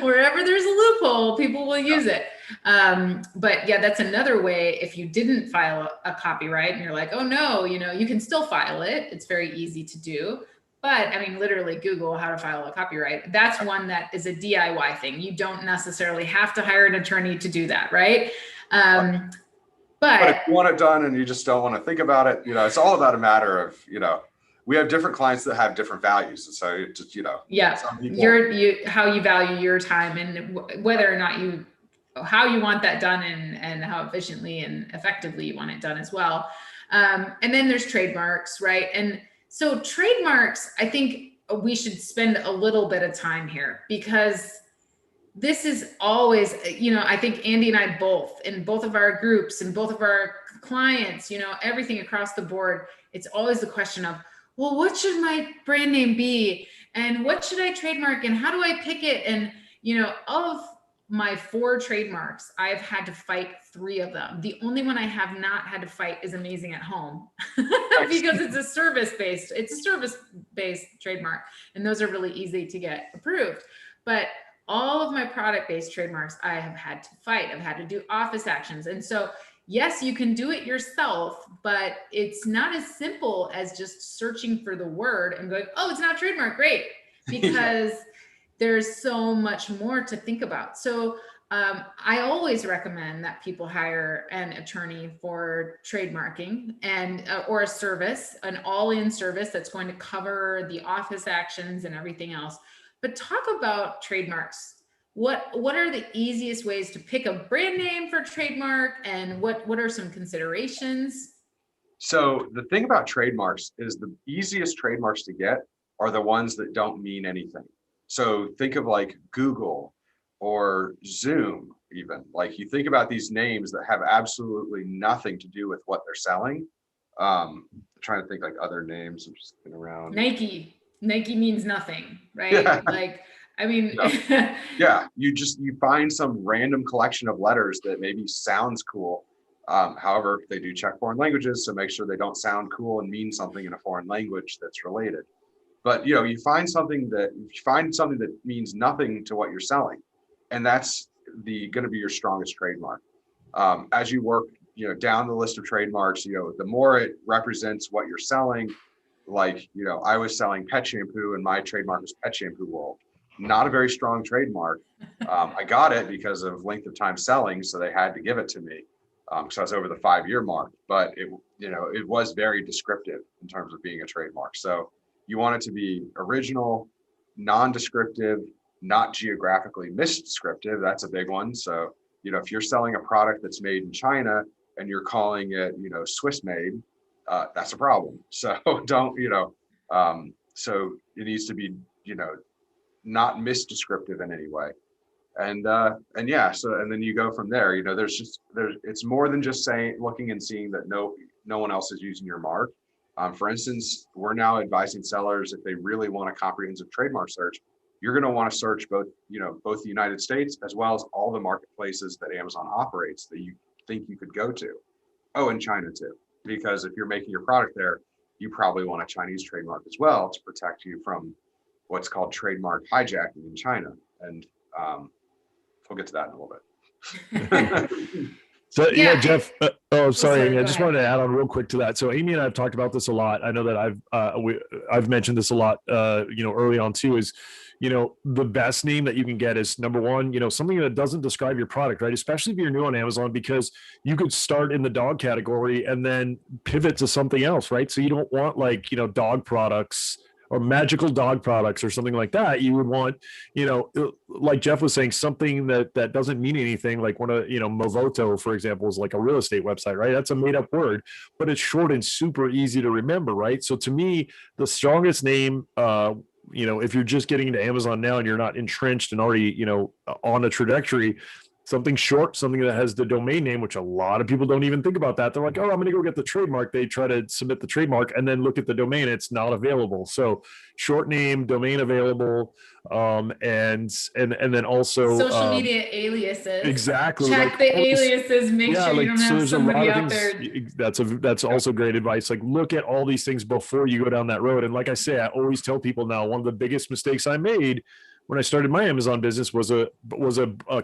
loophole, people will use it. But yeah, that's another way. If you didn't file a copyright and you're like, oh no, you can still file it. It's very easy to do. But I mean, literally Google how to file a copyright. That's one that is a DIY thing. You don't necessarily have to hire an attorney to do that, right? But if you want it done and you just don't want to think about it, it's all about a matter of, we have different clients that have different values. And so just, yeah, how you value your time and whether or not how you want that done and how efficiently and effectively you want it done as well. And then there's trademarks, right? And so trademarks, I think we should spend a little bit of time here because this is always, I think Andy and I both, in both of our groups and both of our clients, everything across the board, it's always the question of, well, what should my brand name be? And what should I trademark? And how do I pick it? And, of my 4 trademarks, I've had to fight 3 of them. The only one I have not had to fight is Amazing at Home because it's a service-based trademark. And those are really easy to get approved. But all of my product-based trademarks, I have had to fight. I've had to do office actions. And so, yes, you can do it yourself, but it's not as simple as just searching for the word and going, oh, it's not trademark, great. Because there's so much more to think about. So I always recommend that people hire an attorney for trademarking and or a service, an all-in service that's going to cover the office actions and everything else. But talk about trademarks. What are the easiest ways to pick a brand name for trademark, and what are some considerations? So the thing about trademarks is the easiest trademarks to get are the ones that don't mean anything. So think of like Google or Zoom, even. Like you think about these names that have absolutely nothing to do with what they're selling. I'm trying to think like other names. I'm just looking around. Nike means nothing, right? Yeah. Like, I mean, yeah, you find some random collection of letters that maybe sounds cool, However, they do check foreign languages, so make sure they don't sound cool and mean something in a foreign language that's related. But you find something that means nothing to what you're selling, and that's going to be your strongest trademark. As you work down the list of trademarks, the more it represents what you're selling. Like, I was selling pet shampoo and my trademark was Pet Shampoo World. Not a very strong trademark. I got it because of length of time selling, so they had to give it to me. So I was over the 5-year mark, but it was very descriptive in terms of being a trademark. So you want it to be original, non-descriptive, not geographically misdescriptive. That's a big one. So, if you're selling a product that's made in China and you're calling it, Swiss made, that's a problem. So don't, so it needs to be, not misdescriptive in any way. And yeah, so, and then you go from there, it's more than just looking and seeing that no one else is using your mark. For instance, we're now advising sellers, if they really want a comprehensive trademark search, you're going to want to search both the United States as well as all the marketplaces that Amazon operates that you think you could go to. Oh, and China too, because if you're making your product there, you probably want a Chinese trademark as well to protect you from what's called trademark hijacking in China. And we'll get to that in a little bit. So yeah, Jeff. Sorry, sorry, I just wanted to add on real quick to that. So Amy and I have talked about this a lot. I know that I've mentioned this a lot. Early on too. Is the best name that you can get is, number one, something that doesn't describe your product, right? Especially if you're new on Amazon, because you could start in the dog category and then pivot to something else, right? So you don't want dog products or magical dog products or something like that. You would want, like Jeff was saying, something that doesn't mean anything, like one of, Movoto, for example, is like a real estate website, right? That's a made up word, but it's short and super easy to remember, right? So to me, the strongest name, if you're just getting into Amazon now and you're not entrenched and already, on a trajectory, something short, something that has the domain name, which a lot of people don't even think about that. They're like, oh, I'm going to go get the trademark. They try to submit the trademark and then look at the domain. It's not available. So short name, domain available, and then also social media aliases. Exactly. Check the aliases. Make sure you don't have somebody out there. That's also great advice. Like, look at all these things before you go down that road. And like I say, I always tell people now, one of the biggest mistakes I made when I started my Amazon business was a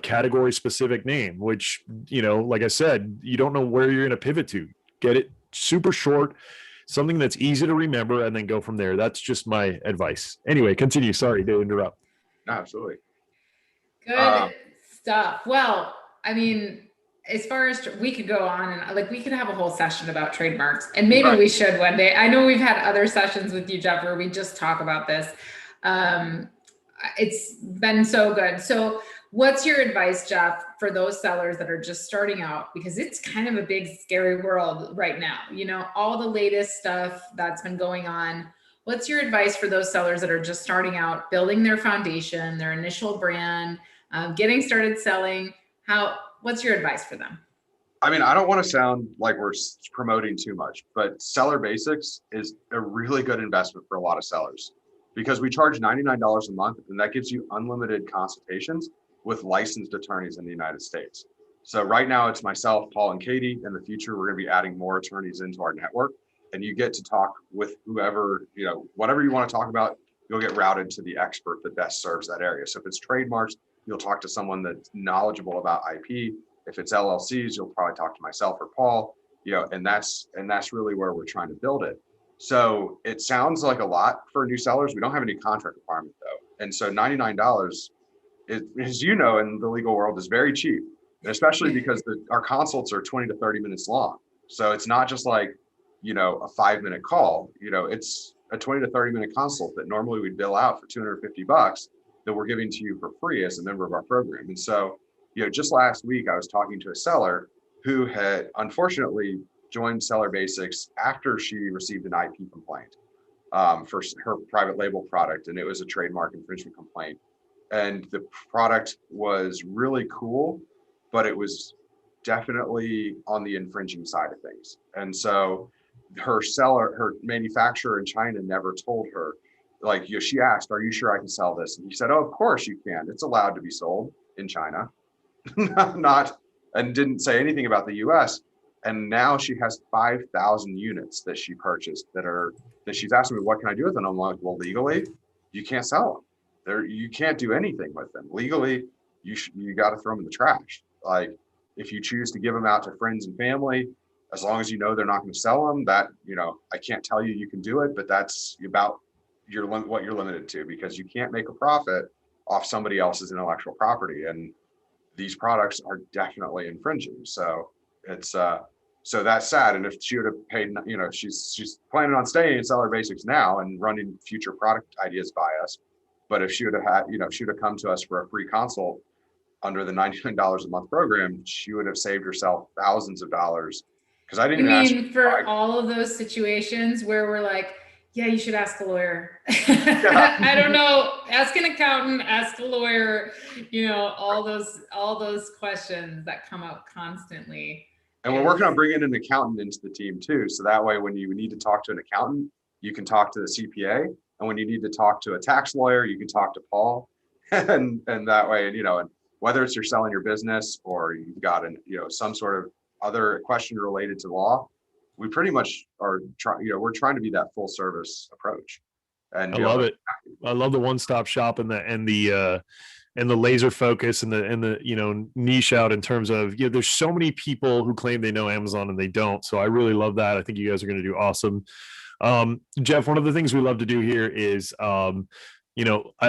category specific name, which, like I said, you don't know where you're going to pivot to. Get it super short, something that's easy to remember, and then go from there. That's just my advice. Anyway, continue. Sorry to interrupt. No, absolutely. Good stuff. Well, I mean, as far as we could go on and we could have a whole session about trademarks, and maybe we should one day. I know we've had other sessions with you, Jeff, where we just talk about this. It's been so good. So what's your advice, Jeff, for those sellers that are just starting out? Because it's kind of a big, scary world right now. All the latest stuff that's been going on. What's your advice for those sellers that are just starting out, building their foundation, their initial brand, getting started selling? What's your advice for them? I mean, I don't want to sound like we're promoting too much, but Seller Basics is a really good investment for a lot of sellers, because we charge $99 a month, and that gives you unlimited consultations with licensed attorneys in the United States. So right now it's myself, Paul, and Katie. In the future, we're going to be adding more attorneys into our network, and you get to talk with whoever, whatever you want to talk about, you'll get routed to the expert that best serves that area. So if it's trademarks, you'll talk to someone that's knowledgeable about IP. If it's LLCs, you'll probably talk to myself or Paul, and that's really where we're trying to build it. So it sounds like a lot for new sellers. We don't have any contract requirement though. And so $99 is, as you know, in the legal world, is very cheap, especially because our consults are 20 to 30 minutes long. So it's not just like, a 5-minute call, it's a 20 to 30 minute consult that normally we'd bill out for $250 that we're giving to you for free as a member of our program. And so, just last week, I was talking to a seller who had unfortunately joined Seller Basics after she received an IP complaint for her private label product, and it was a trademark infringement complaint. And the product was really cool, but it was definitely on the infringing side of things. And so her manufacturer in China never told her, she asked, "Are you sure I can sell this?" And he said, "Oh, of course you can. It's allowed to be sold in China." And didn't say anything about the US. And now she has 5,000 units that she purchased that she's asking me, what can I do with them? I'm like, well, legally, you can't sell them. You can't do anything with them. Legally, you got to throw them in the trash. Like, if you choose to give them out to friends and family, as long as you know they're not going to sell them, that, I can't tell you can do it, but that's about what you're limited to, because you can't make a profit off somebody else's intellectual property. And these products are definitely infringing. So it's so that's sad. And if she would have paid, she's planning on staying in Seller Basics now and running future product ideas by us. But if she would have had, if she would have come to us for a free consult under the $99 a month program, she would have saved herself thousands of dollars. Because I didn't ask for all of those situations where we're like, yeah, you should ask a lawyer. Yeah. I don't know. Ask an accountant, ask a lawyer, all those questions that come up constantly. And we're working on bringing an accountant into the team too. So that way, when you need to talk to an accountant, you can talk to the CPA. And when you need to talk to a tax lawyer, you can talk to Paul. And that way, and whether it's you're selling your business or you've got some sort of other question related to law, we pretty much are trying, we're trying to be that full service approach. And I love it. I love the one-stop shop and the laser focus and the niche out in terms of, there's so many people who claim they know Amazon and they don't. So I really love that. I think you guys are going to do awesome. Jeff, one of the things we love to do here is, I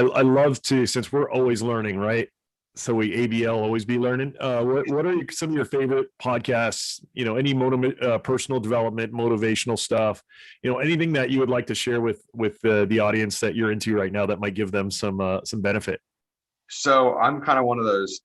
love to, since we're always learning, right? So we ABL always be learning. What are some of your favorite podcasts? Any personal development, motivational stuff. Anything that you would like to share with the audience that you're into right now that might give them some benefit. So I'm kind of one of those.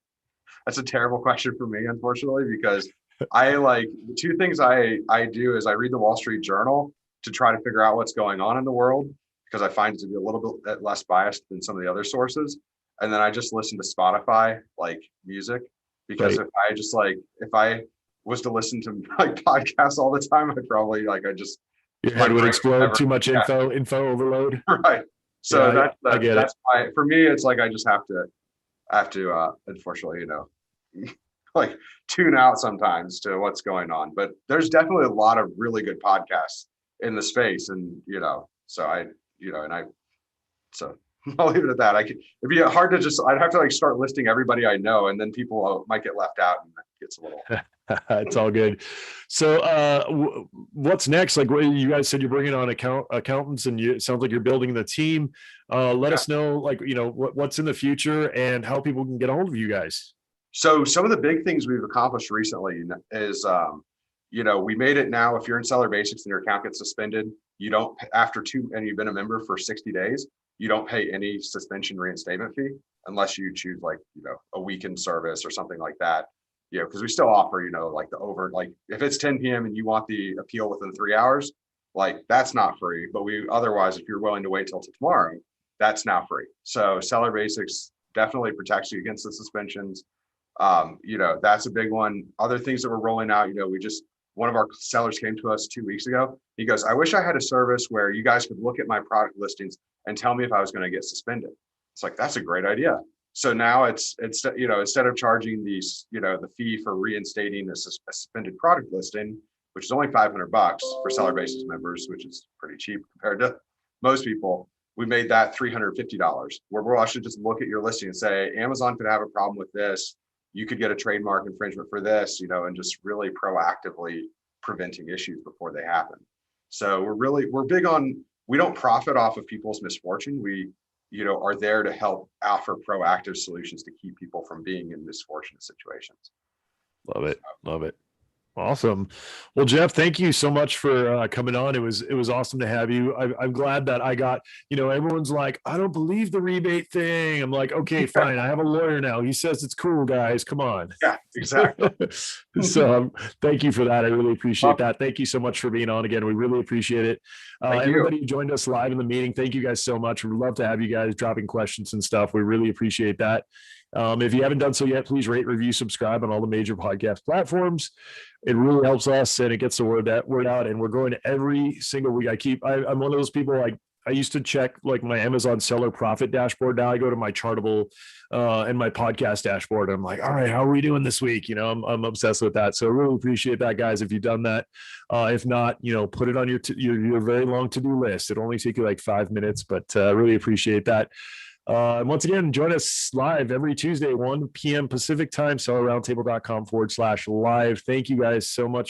That's a terrible question for me, unfortunately, because the two things I do is I read the Wall Street Journal to try to figure out what's going on in the world, because I find it to be a little bit less biased than some of the other sources. And then I just listen to Spotify, music, because right. if I was to listen to podcasts all the time, I'd probably your head would explode. Too much info overload. Right. So yeah, that's why for me, it's I just have to unfortunately, tune out sometimes to what's going on. But there's definitely a lot of really good podcasts in the space, and so I'll leave it at that. It'd be hard to I'd have to start listing everybody I know, and then people might get left out, and it gets a little. It's all good. So what's next? You guys said you're bringing on accountants, and it sounds like you're building the team. Let us know, what's in the future and how people can get a hold of you guys. So some of the big things we've accomplished recently is, we made it now. If you're in Seller Basics and your account gets suspended, you don't, and you've been a member for 60 days, you don't pay any suspension reinstatement fee unless you choose a weekend service or something like that. Because we still offer, if it's 10 p.m. and you want the appeal within 3 hours, that's not free. But otherwise, if you're willing to wait till tomorrow, that's now free. So Seller Basics definitely protects you against the suspensions. That's a big one. Other things that we're rolling out, one of our sellers came to us 2 weeks ago. He goes, I wish I had a service where you guys could look at my product listings and tell me if I was going to get suspended. It's that's a great idea. So now it's instead of charging the fee for reinstating a suspended product listing, which is only $500 for Seller Basics members, which is pretty cheap compared to most people, we made that $350, where we'll actually just look at your listing and say, Amazon could have a problem with this. You could get a trademark infringement for this, and just really proactively preventing issues before they happen. So we're big on, we don't profit off of people's misfortune. We, are there to help offer proactive solutions to keep people from being in misfortunate situations. Love it. Love it. Awesome. Well, Jeff, thank you so much for coming on. It was awesome to have you. I'm glad that I got, everyone's like, I don't believe the rebate thing. I'm like, okay, fine. I have a lawyer now. He says it's cool, guys. Come on. Yeah, exactly. So thank you for that. I really appreciate that. Thank you so much for being on again. We really appreciate it. Everybody who joined us live in the meeting, thank you guys so much. We'd love to have you guys dropping questions and stuff. We really appreciate that. If you haven't done so yet, please rate, review, subscribe on all the major podcast platforms. It really helps us and it gets the word out. And we're going every single week. I'm one of those people I used to check like my Amazon seller profit dashboard. Now I go to my Chartable and my podcast dashboard. I'm like, all right, how are we doing this week? I'm obsessed with that. So I really appreciate that, guys. If you've done that, if not, put it on your very long to-do list. It'll only take you like 5 minutes, but really appreciate that. And once again, join us live every Tuesday, 1 p.m. Pacific time, sellerroundtable.com/live. Thank you guys so much